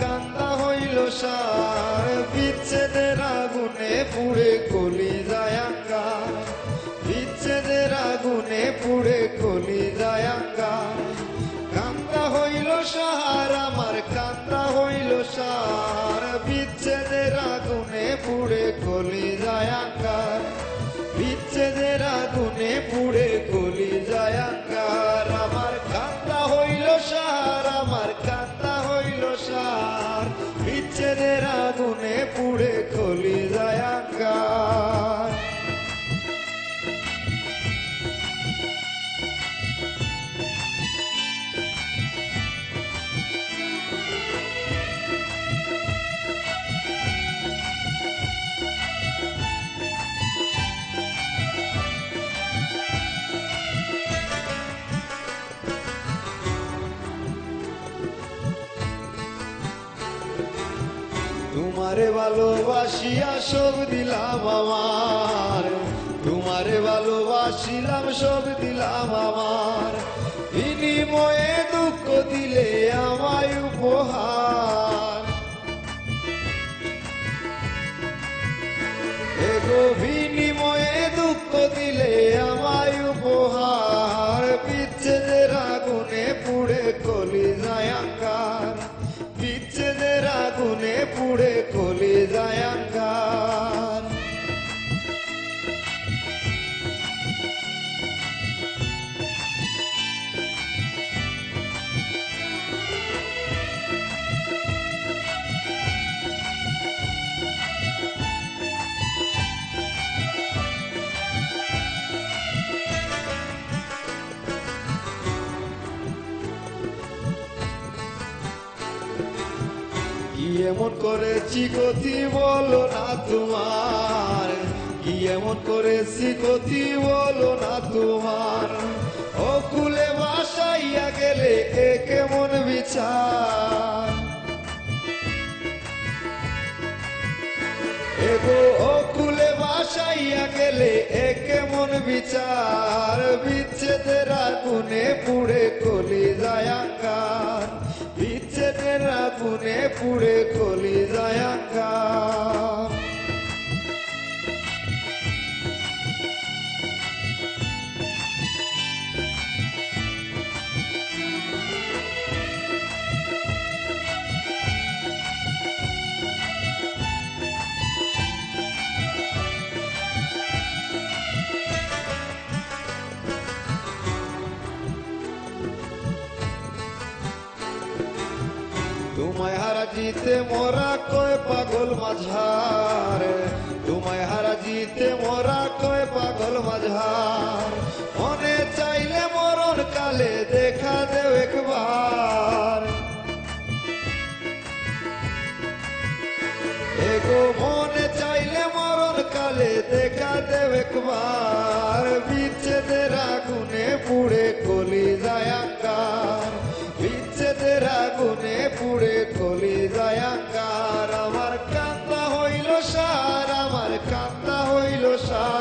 কান্দা হইল সার, বিচ্ছেদের আগুনে পুড়ে কলিজায় আঙ্গার, বিচ্ছেদের আগুনে পুড়ে কলিজায় আঙ্গার। কান্দা হইল সার আমার, কান্দা হইল সার, বিচ্ছেদের আগুনে পুড়ে কলিজায় আঙ্গার, বিচ্ছেদের আগুনে পুড়ে কলিজায় আঙ্গার। আমার কান্দা হইল সার, আমার কান্দা হইল সার, বিচ্ছেদের আগুনে পুড়ে কলিজায় আঙ্গার। তোমারে ভালোবাসিয়া সব দিলাম আমার, তোমারে ভালোবাসিলাম সব দিলাম আমার, বিনিময়ে দুঃখ দিলে আমায় উপহার। এগো বিনিময়ে দুঃখ দিলে আমায় উপহার, বিচ্ছেদের আগুনে পুড়ে কলিজায় আঙ্গার, বিচ্ছেদের আগুনে পুড়ে কলিজায় আঙ্গার। কি এমন করেছি গতি বলো না তোমার, কি এমন করেছি গতি বলো না তোমার, অকুলে বাসাইয়া গেলে এ কেমন বিচার। এগো অকুলে বাসাইয়া গেলে এ কেমন বিচার, বিচ্ছেদের আগুনে পুড়ে কলিজায় আঙ্গার, বিচ্ছেদের আগুনে পুড়ে কলিজায় আঙ্গার। তোমায় হারা জিতে মোরা কয় পাগল মাঝার, তোমায় হারা জিতে মোরা কয় পাগল মাঝার, মনে চাইলে মরণ কালে দেখা দেও একবার। এগো মনে চাইলে মরণ কালে দেখা দেও একবার, বিচ্ছেদের আগুনে পুড়ে কলিজায় আঙ্গার, বিচ্ছেদের আগুনে পুড়ে কলিজায় আঙ্গার। আমার কান্দা হইল সার, আমার কান্দা হইল সার,